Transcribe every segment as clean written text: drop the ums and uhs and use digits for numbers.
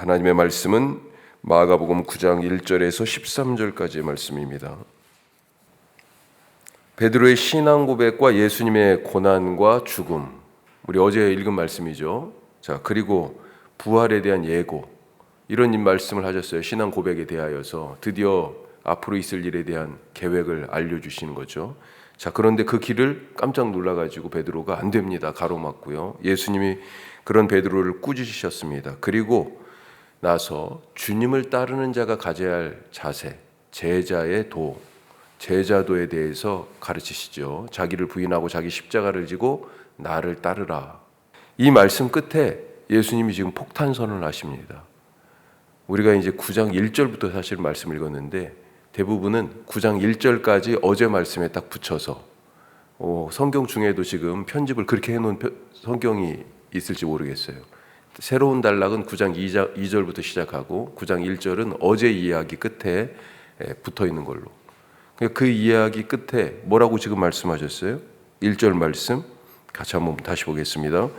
하나님의 말씀은 마가복음 9장 1절에서 13절까지의 말씀입니다. 베드로의 신앙 고백과 예수님의 고난과 죽음, 우리 어제 읽은 말씀이죠. 자, 그리고 부활에 대한 예고, 이런 말씀을 하셨어요. 신앙 고백에 대하여서 드디어 앞으로 있을 일에 대한 계획을 알려주시는 거죠. 자, 그런데 그 길을 깜짝 놀라가지고 베드로가 안 됩니다, 가로막고요. 예수님이 그런 베드로를 꾸짖으셨습니다. 그리고 나서 주님을 따르는 자가 가져야 할 자세, 제자의 도, 제자도에 대해서 가르치시죠. 자기를 부인하고 자기 십자가를 지고 나를 따르라. 이 말씀 끝에 예수님이 지금 폭탄 선언을 하십니다. 우리가 이제 9장 1절부터 사실 말씀을 읽었는데 대부분은 9장 1절까지 어제 말씀에 딱 붙여서 성경 중에도 지금 편집을 그렇게 해놓은 성경이 있을지 모르겠어요. 새로운 단락은 9장 2절부터 시작하고 9장 1절은 어제 이야기 끝에 붙어 있는 걸로. 그 이야기 끝에 뭐라고 지금 말씀하셨어요? 1절 말씀 같이 한번 다시 보겠습니다.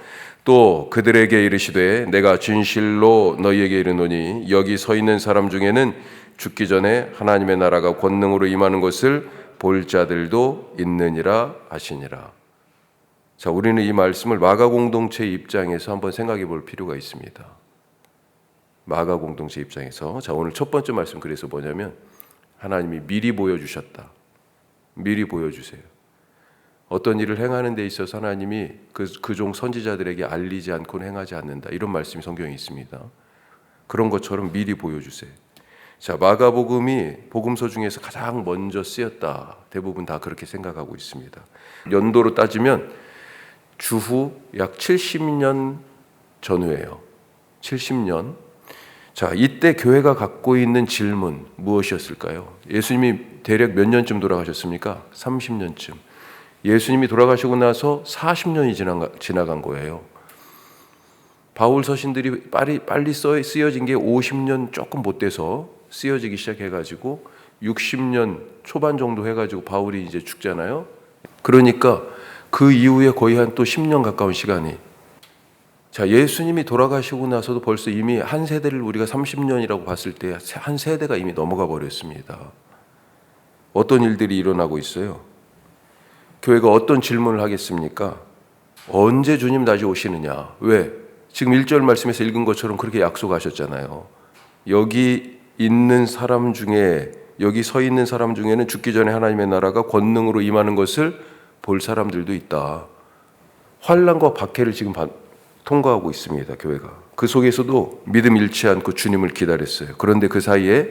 또 그들에게 이르시되 내가 진실로 너희에게 이르노니 여기 서 있는 사람 중에는 죽기 전에 하나님의 나라가 권능으로 임하는 것을 볼 자들도 있느니라 하시니라. 자, 우리는 이 말씀을 마가 공동체 입장에서 한번 생각해 볼 필요가 있습니다. 마가 공동체 입장에서. 자, 오늘 첫 번째 말씀 그래서 뭐냐면 하나님이 미리 보여주셨다. 미리 보여주세요. 어떤 일을 행하는 데 있어서 하나님이 그 종 선지자들에게 알리지 않고는 행하지 않는다. 이런 말씀이 성경에 있습니다. 그런 것처럼 미리 보여주세요. 자, 마가복음이 복음서 중에서 가장 먼저 쓰였다. 대부분 다 그렇게 생각하고 있습니다. 연도로 따지면 주후 약 70년 전후예요. 70년. 자, 이때 교회가 갖고 있는 질문 무엇이었을까요? 예수님이 대략 몇 년쯤 돌아가셨습니까? 30년쯤. 예수님이 돌아가시고 나서 40년이 지나간 거예요. 바울 서신들이 빨리 쓰여진 게 50년 조금 못 돼서 쓰여지기 시작해가지고 60년 초반 정도 해가지고 바울이 이제 죽잖아요. 그러니까 그 이후에 거의 한 또 10년 가까운 시간이. 자, 예수님이 돌아가시고 나서도 벌써 이미 한 세대를 우리가 30년이라고 봤을 때 한 세대가 이미 넘어가 버렸습니다. 어떤 일들이 일어나고 있어요? 교회가 어떤 질문을 하겠습니까? 언제 주님 다시 오시느냐? 왜? 지금 1절 말씀에서 읽은 것처럼 그렇게 약속하셨잖아요. 여기 있는 사람 중에, 여기 서 있는 사람 중에는 죽기 전에 하나님의 나라가 권능으로 임하는 것을 볼 사람들도 있다. 환난과 박해를 지금 통과하고 있습니다, 교회가. 그 속에서도 믿음 잃지 않고 주님을 기다렸어요. 그런데 그 사이에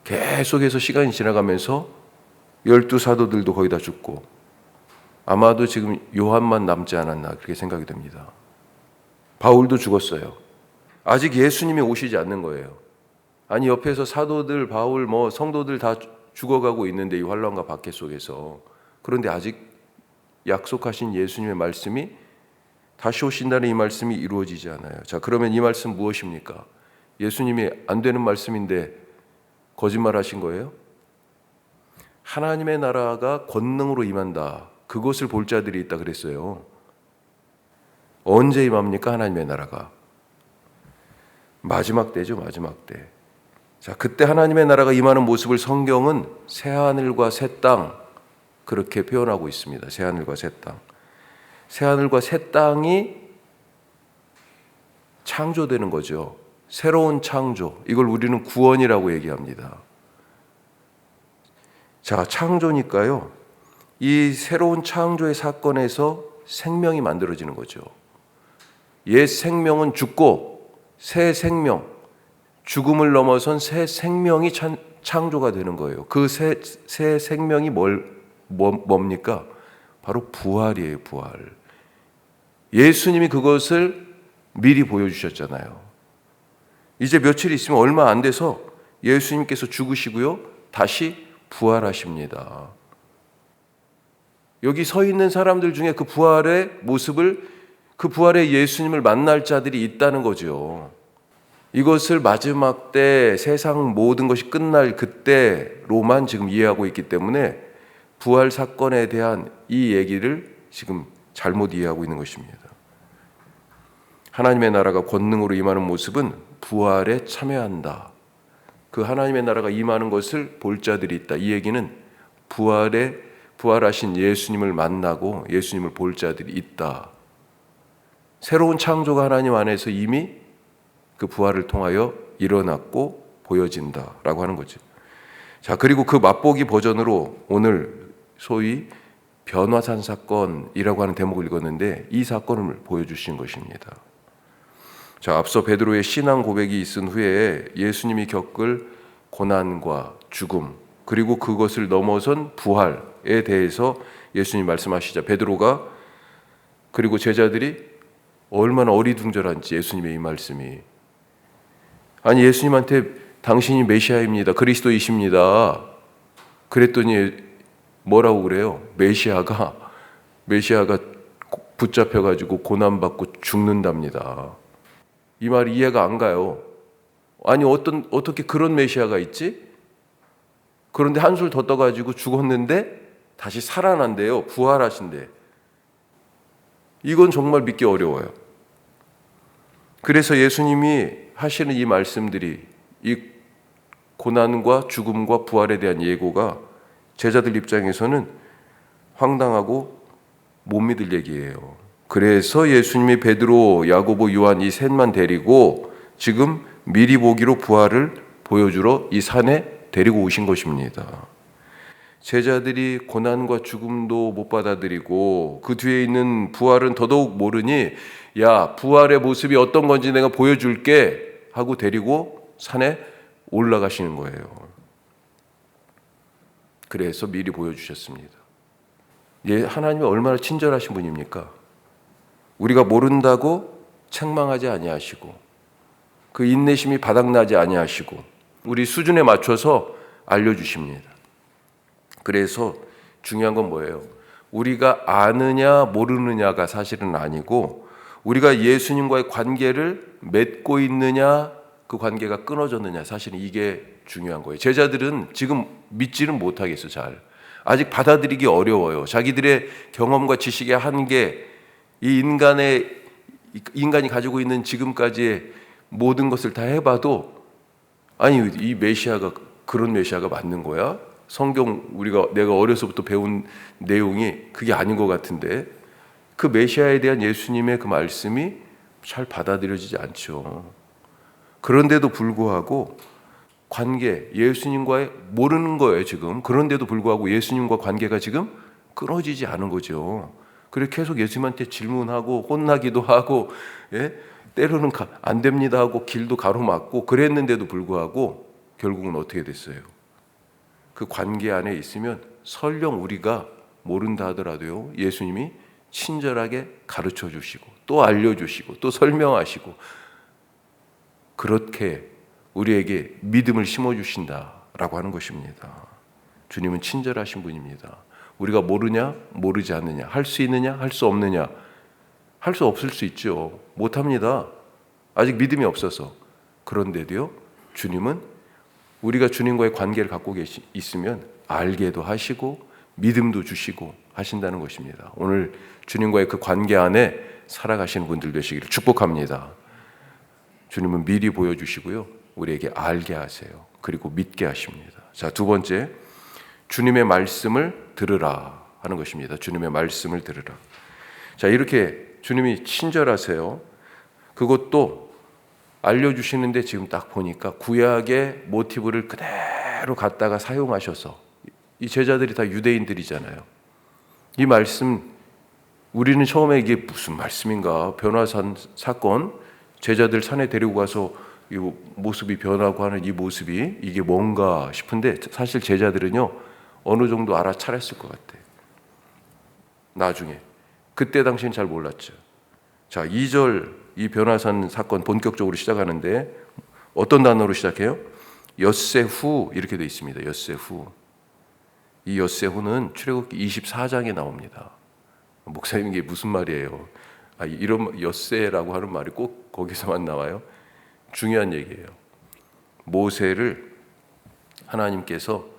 계속해서 시간이 지나가면서 12사도들도 거의 다 죽고 아마도 지금 요한만 남지 않았나 그렇게 생각이 됩니다. 바울도 죽었어요. 아직 예수님이 오시지 않는 거예요. 아니, 옆에서 사도들, 바울, 성도들 다 죽어가고 있는데 이 환난과 박해 속에서. 그런데 아직 약속하신 예수님의 말씀이 다시 오신다는 이 말씀이 이루어지지 않아요. 자, 그러면 이 말씀 무엇입니까? 예수님이 안 되는 말씀인데 거짓말하신 거예요? 하나님의 나라가 권능으로 임한다. 그것을 볼 자들이 있다 그랬어요. 언제 임합니까? 하나님의 나라가. 마지막 때죠, 마지막 때. 자, 그때 하나님의 나라가 임하는 모습을 성경은 새하늘과 새 땅, 그렇게 표현하고 있습니다. 새하늘과 새 땅. 새하늘과 새 땅이 창조되는 거죠. 새로운 창조. 이걸 우리는 구원이라고 얘기합니다. 자, 창조니까요. 이 새로운 창조의 사건에서 생명이 만들어지는 거죠. 옛 생명은 죽고 새 생명, 죽음을 넘어선 새 생명이 창조가 되는 거예요. 그 새 생명이 뭡니까? 바로 부활이에요, 부활. 예수님이 그것을 미리 보여주셨잖아요. 이제 며칠 있으면 얼마 안 돼서 예수님께서 죽으시고요, 다시 부활하십니다. 여기 서 있는 사람들 중에 그 부활의 모습을, 그 부활의 예수님을 만날 자들이 있다는 거죠. 이것을 마지막 때 세상 모든 것이 끝날 그때로만 지금 이해하고 있기 때문에 부활 사건에 대한 이 얘기를 지금 잘못 이해하고 있는 것입니다. 하나님의 나라가 권능으로 임하는 모습은 부활에 참여한다. 그 하나님의 나라가 임하는 것을 볼 자들이 있다. 이 얘기는 부활하신 예수님을 만나고 예수님을 볼 자들이 있다. 새로운 창조가 하나님 안에서 이미 그 부활을 통하여 일어났고 보여진다라고 하는 거죠. 자, 그리고 그 맛보기 버전으로 오늘 소위 변화산 사건이라고 하는 대목을 읽었는데 이 사건을 보여주신 것입니다. 자, 앞서 베드로의 신앙 고백이 있은 후에 예수님이 겪을 고난과 죽음 그리고 그것을 넘어선 부활에 대해서 예수님 말씀하시자 베드로가 그리고 제자들이 얼마나 어리둥절한지 예수님의 이 말씀이 아니 예수님한테 당신이 메시아입니다. 그리스도이십니다. 그랬더니 뭐라고 그래요? 메시아가 붙잡혀가지고 고난받고 죽는답니다. 이 말이 이해가 안 가요. 아니 어떻게 그런 메시아가 있지? 그런데 한술 더 떠가지고 죽었는데 다시 살아난대요. 부활하신대. 이건 정말 믿기 어려워요. 그래서 예수님이 하시는 이 말씀들이 이 고난과 죽음과 부활에 대한 예고가 제자들 입장에서는 황당하고 못 믿을 얘기예요. 그래서 예수님이 베드로, 야고보, 요한 이 셋만 데리고 지금 미리 보기로 부활을 보여주러 이 산에 데리고 오신 것입니다. 제자들이 고난과 죽음도 못 받아들이고 그 뒤에 있는 부활은 더더욱 모르니 야, 부활의 모습이 어떤 건지 내가 보여줄게 하고 데리고 산에 올라가시는 거예요. 그래서 미리 보여주셨습니다. 예, 하나님이 얼마나 친절하신 분입니까? 우리가 모른다고 책망하지 아니하시고 그 인내심이 바닥나지 아니하시고 우리 수준에 맞춰서 알려주십니다. 그래서 중요한 건 뭐예요? 우리가 아느냐 모르느냐가 사실은 아니고 우리가 예수님과의 관계를 맺고 있느냐 그 관계가 끊어졌느냐 사실은 이게 중요한 거예요. 제자들은 지금 믿지는 못하겠어요. 잘 아직 받아들이기 어려워요. 자기들의 경험과 지식의 한계 이 인간이 가지고 있는 지금까지의 모든 것을 다 해봐도 아니 이 메시아가 그런 메시아가 맞는 거야? 성경 내가 어려서부터 배운 내용이 그게 아닌 것 같은데 그 메시아에 대한 예수님의 그 말씀이 잘 받아들여지지 않죠. 그런데도 불구하고 관계 예수님과의 모르는 거예요 지금. 그런데도 불구하고 예수님과 관계가 지금 끊어지지 않은 거죠. 그래서 계속 예수님한테 질문하고 혼나기도 하고 때로는 안 됩니다 하고 길도 가로막고 그랬는데도 불구하고 결국은 어떻게 됐어요? 그 관계 안에 있으면 설령 우리가 모른다 하더라도요 예수님이 친절하게 가르쳐 주시고 또 알려주시고 또 설명하시고 그렇게 우리에게 믿음을 심어주신다라고 하는 것입니다. 주님은 친절하신 분입니다. 우리가 모르냐 모르지 않느냐 할 수 있느냐 할 수 없느냐 할 수 없을 수 있죠. 못합니다. 아직 믿음이 없어서. 그런데도요 주님은 우리가 주님과의 관계를 갖고 있으면 알게도 하시고 믿음도 주시고 하신다는 것입니다. 오늘 주님과의 그 관계 안에 살아가시는 분들 되시기를 축복합니다. 주님은 미리 보여주시고요 우리에게 알게 하세요. 그리고 믿게 하십니다. 자, 두 번째 주님의 말씀을 들으라 하는 것입니다. 주님의 말씀을 들으라. 자, 이렇게 주님이 친절하세요. 그것도 알려주시는데 지금 딱 보니까 구약의 모티브를 그대로 갖다가 사용하셔서 이 제자들이 다 유대인들이잖아요. 이 말씀 우리는 처음에 이게 무슨 말씀인가 변화산 사건 제자들 산에 데리고 가서 이 모습이 변하고 하는 이 모습이 이게 뭔가 싶은데 사실 제자들은요 어느 정도 알아차렸을 것 같아요. 나중에 그때 당시엔 잘 몰랐죠. 자, 2절 이 변화산 사건 본격적으로 시작하는데 어떤 단어로 시작해요? 엿새 후 이렇게 되어 있습니다. 엿새 후. 이 엿새 후는 출애굽기 24장에 나옵니다. 목사님 이게 무슨 말이에요? 이런 엿새라고 하는 말이 꼭 거기서만 나와요? 중요한 얘기예요. 모세를 하나님께서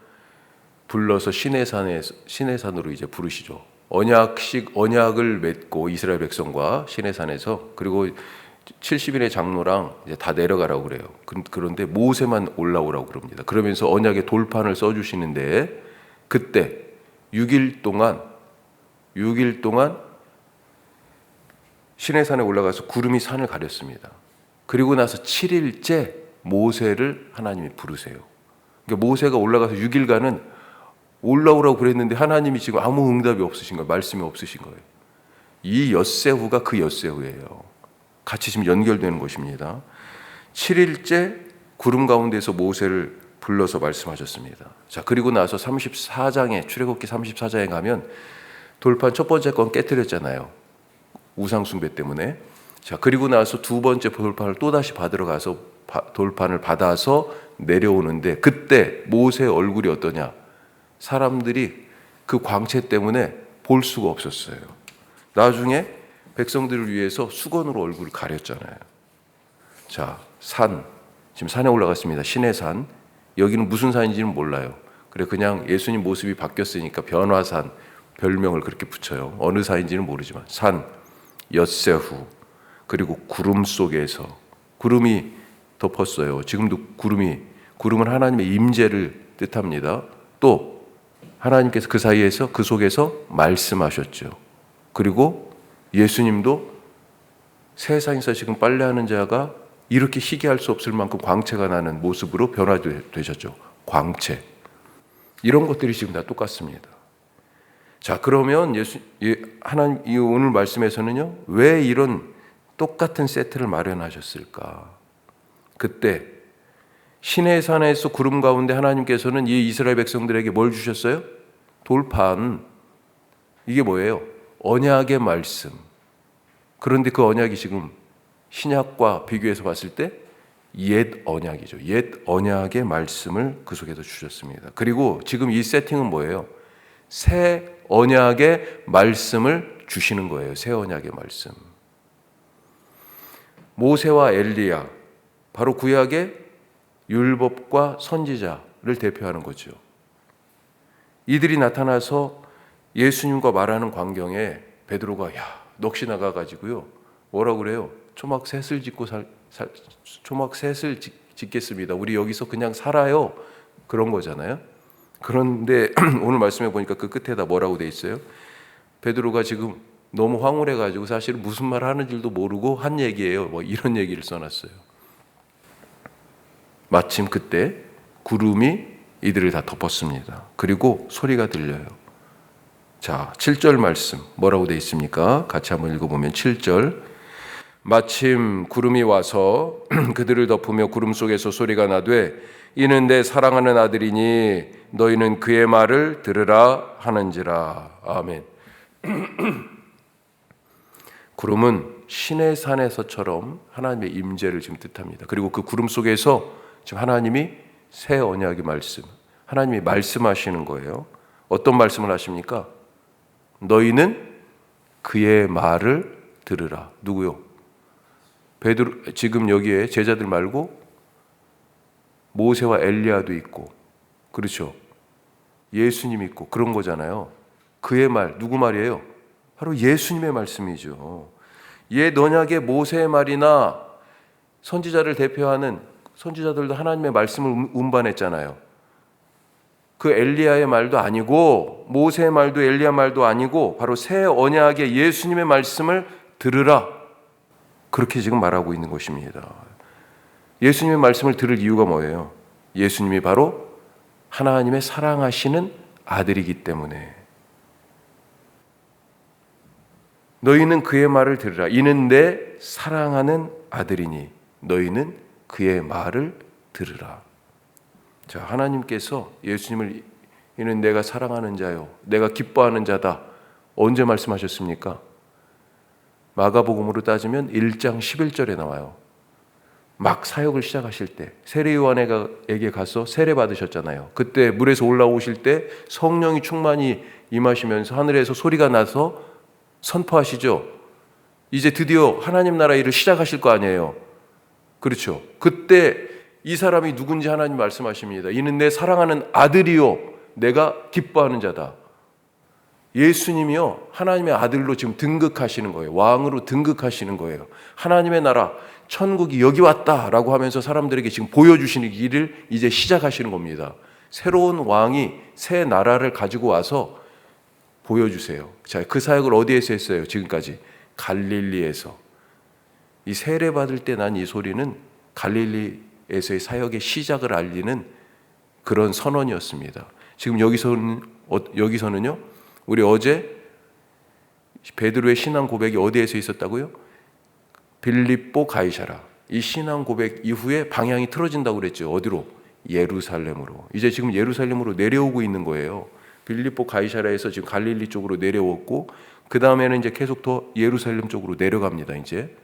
불러서 시내산으로 이제 부르시죠. 언약을 맺고 이스라엘 백성과 시내산에서 그리고 70인의 장로랑 이제 다 내려가라고 그래요. 그런데 모세만 올라오라고 그럽니다. 그러면서 언약의 돌판을 써주시는데 그때 6일 동안 시내산에 올라가서 구름이 산을 가렸습니다. 그리고 나서 7일째 모세를 하나님이 부르세요. 그러니까 모세가 올라가서 6일간은 올라오라고 그랬는데 하나님이 지금 아무 응답이 없으신 거예요. 말씀이 없으신 거예요. 이 엿새후가 그 엿새후예요. 같이 지금 연결되는 것입니다. 7일째 구름 가운데서 모세를 불러서 말씀하셨습니다. 자, 그리고 나서 34장에 출애굽기 34장에 가면 돌판 첫 번째 건 깨뜨렸잖아요. 우상 숭배 때문에. 자, 그리고 나서 두 번째 돌판을 또다시 받으러 가서 돌판을 받아서 내려오는데 그때 모세의 얼굴이 어떠냐? 사람들이 그 광채 때문에 볼 수가 없었어요. 나중에 백성들을 위해서 수건으로 얼굴을 가렸잖아요. 자, 지금 산에 올라갔습니다. 시내산. 여기는 무슨 산인지는 몰라요. 그래 그냥 예수님 모습이 바뀌었으니까 변화산 별명을 그렇게 붙여요. 어느 산인지는 모르지만 산, 엿새후, 그리고 구름 속에서 구름이 덮었어요. 지금도 구름은 하나님의 임재를 뜻합니다. 또 하나님께서 그 사이에서 그 속에서 말씀하셨죠. 그리고 예수님도 세상에서 지금 빨래하는 자가 이렇게 희귀할 수 없을 만큼 광채가 나는 모습으로 변화되셨죠. 광채. 이런 것들이 지금 다 똑같습니다. 자, 그러면 하나님 이 오늘 말씀에서는요, 왜 이런 똑같은 세트를 마련하셨을까? 그때 시내산에서 구름 가운데 하나님께서는 이 이스라엘 백성들에게 뭘 주셨어요? 돌판. 이게 뭐예요? 언약의 말씀. 그런데 그 언약이 지금 신약과 비교해서 봤을 때 옛 언약이죠. 옛 언약의 말씀을 그 속에서 주셨습니다. 그리고 지금 이 세팅은 뭐예요? 새 언약의 말씀을 주시는 거예요. 새 언약의 말씀. 모세와 엘리야, 바로 구약의 율법과 선지자를 대표하는 거죠. 이들이 나타나서 예수님과 말하는 광경에 베드로가 넋이 나가가지고요. 뭐라고 그래요? 초막셋을 짓겠습니다. 우리 여기서 그냥 살아요. 그런 거잖아요. 그런데 오늘 말씀해 보니까 그 끝에다 뭐라고 돼 있어요? 베드로가 지금 너무 황홀해가지고 사실은 무슨 말 하는 줄도 모르고 한 얘기예요. 뭐 이런 얘기를 써놨어요. 마침 그때 구름이 이들을 다 덮었습니다. 그리고 소리가 들려요. 자, 7절 말씀 뭐라고 돼 있습니까? 같이 한번 읽어보면 7절. 마침 구름이 와서 그들을 덮으며 구름 속에서 소리가 나되 이는 내 사랑하는 아들이니 너희는 그의 말을 들으라 하는지라. 아멘. 구름은 시내산에서처럼 하나님의 임재를 지금 뜻합니다. 그리고 그 구름 속에서 지금 하나님이 새 언약의 말씀, 하나님이 말씀하시는 거예요. 어떤 말씀을 하십니까? 너희는 그의 말을 들으라. 누구요? 베드로. 지금 여기에 제자들 말고 모세와 엘리야도 있고, 그렇죠? 예수님 있고 그런 거잖아요. 그의 말, 누구 말이에요? 바로 예수님의 말씀이죠. 옛 언약의 모세의 말이나 선지자를 대표하는 선지자들도 하나님의 말씀을 운반했잖아요. 그 엘리야의 말도 아니고 모세의 말도 엘리야 말도 아니고 바로 새 언약의 예수님의 말씀을 들으라. 그렇게 지금 말하고 있는 것입니다. 예수님의 말씀을 들을 이유가 뭐예요? 예수님이 바로 하나님의 사랑하시는 아들이기 때문에. 너희는 그의 말을 들으라. 이는 내 사랑하는 아들이니 너희는 그의 말을 들으라. 자, 하나님께서 예수님을 이는 내가 사랑하는 자요, 내가 기뻐하는 자다. 언제 말씀하셨습니까? 마가복음으로 따지면 1장 11절에 나와요. 막 사역을 시작하실 때 세례 요한에게 가서 세례 받으셨잖아요. 그때 물에서 올라오실 때 성령이 충만히 임하시면서 하늘에서 소리가 나서 선포하시죠. 이제 드디어 하나님 나라 일을 시작하실 거 아니에요. 그렇죠. 그때 이 사람이 누군지 하나님 말씀하십니다. 이는 내 사랑하는 아들이요 내가 기뻐하는 자다. 예수님이요 하나님의 아들로 지금 등극하시는 거예요. 왕으로 등극하시는 거예요. 하나님의 나라 천국이 여기 왔다라고 하면서 사람들에게 지금 보여주시는 길을 이제 시작하시는 겁니다. 새로운 왕이 새 나라를 가지고 와서 보여주세요. 자, 그 사역을 어디에서 했어요? 지금까지 갈릴리에서. 이 세례 받을 때 난 이 소리는 갈릴리에서의 사역의 시작을 알리는 그런 선언이었습니다. 지금 여기서는요, 우리 어제 베드로의 신앙 고백이 어디에서 있었다고요? 빌립보 가이사라. 이 신앙 고백 이후에 방향이 틀어진다고 그랬죠. 어디로? 예루살렘으로. 이제 지금 예루살렘으로 내려오고 있는 거예요. 빌립보 가이사라에서 지금 갈릴리 쪽으로 내려왔고, 그 다음에는 이제 계속 더 예루살렘 쪽으로 내려갑니다. 이제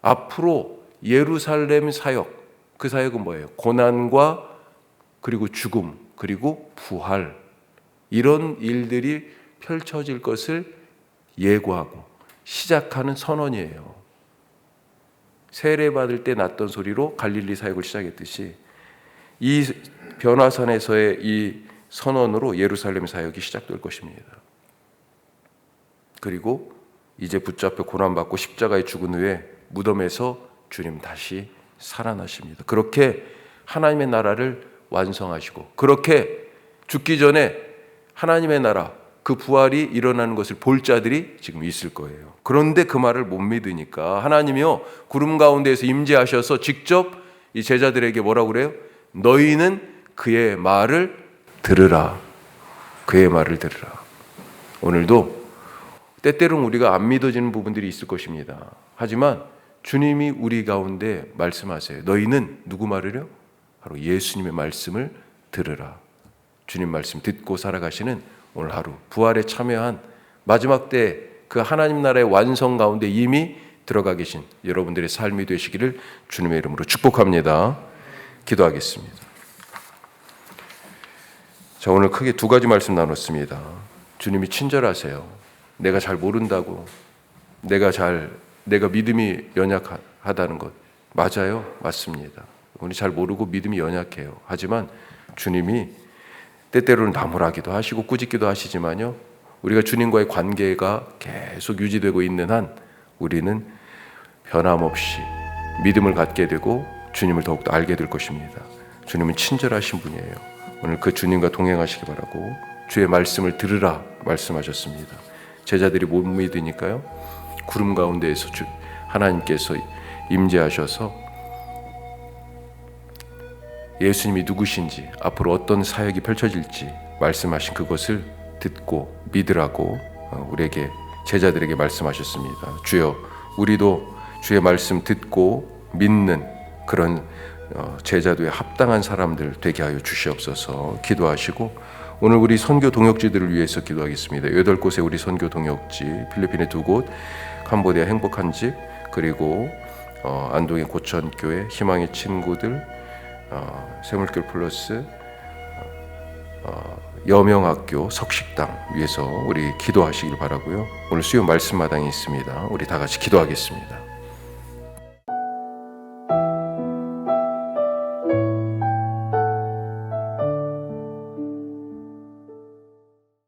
앞으로 예루살렘 사역, 그 사역은 뭐예요? 고난과 그리고 죽음 그리고 부활, 이런 일들이 펼쳐질 것을 예고하고 시작하는 선언이에요. 세례 받을 때 났던 소리로 갈릴리 사역을 시작했듯이 이 변화산에서의 이 선언으로 예루살렘 사역이 시작될 것입니다. 그리고 이제 붙잡혀 고난받고 십자가에 죽은 후에 무덤에서 주님 다시 살아나십니다. 그렇게 하나님의 나라를 완성하시고, 그렇게 죽기 전에 하나님의 나라, 그 부활이 일어나는 것을 볼 자들이 지금 있을 거예요. 그런데 그 말을 못 믿으니까 하나님이요 구름 가운데에서 임재하셔서 직접 이 제자들에게 뭐라고 그래요? 너희는 그의 말을 들으라. 그의 말을 들으라. 오늘도 때때로는 우리가 안 믿어지는 부분들이 있을 것입니다. 하지만 주님이 우리 가운데 말씀하세요. 너희는 누구 말을요? 바로 예수님의 말씀을 들으라. 주님 말씀 듣고 살아가시는 오늘 하루, 부활에 참여한 마지막 때 그 하나님 나라의 완성 가운데 이미 들어가 계신 여러분들의 삶이 되시기를 주님의 이름으로 축복합니다. 기도하겠습니다. 자, 오늘 크게 두 가지 말씀 나눴습니다. 주님이 친절하세요. 내가 잘 모른다고, 내가 믿음이 연약하다는 것 맞아요. 맞습니다. 우리 잘 모르고 믿음이 연약해요. 하지만 주님이 때때로는 나무라기도 하시고 꾸짖기도 하시지만요, 우리가 주님과의 관계가 계속 유지되고 있는 한 우리는 변함없이 믿음을 갖게 되고 주님을 더욱더 알게 될 것입니다. 주님은 친절하신 분이에요. 오늘 그 주님과 동행하시기 바라고, 주의 말씀을 들으라 말씀하셨습니다. 제자들이 못 믿으니까요, 구름 가운데에서 하나님께서 임재하셔서 예수님이 누구신지, 앞으로 어떤 사역이 펼쳐질지 말씀하신 그것을 듣고 믿으라고 우리에게, 제자들에게 말씀하셨습니다. 주여, 우리도 주의 말씀 듣고 믿는 그런 제자도에 합당한 사람들 되게 하여 주시옵소서. 기도하시고 오늘 우리 선교 동역지들을 위해서 기도하겠습니다. 8곳의 우리 선교 동역지, 필리핀의 2곳, 캄보디아 행복한 집, 그리고 안동의 고천교회, 희망의 친구들, 세물길 플러스, 여명학교 석식당 위해서 우리 기도하시길 바라고요. 오늘 수요 말씀마당이 있습니다. 우리 다 같이 기도하겠습니다.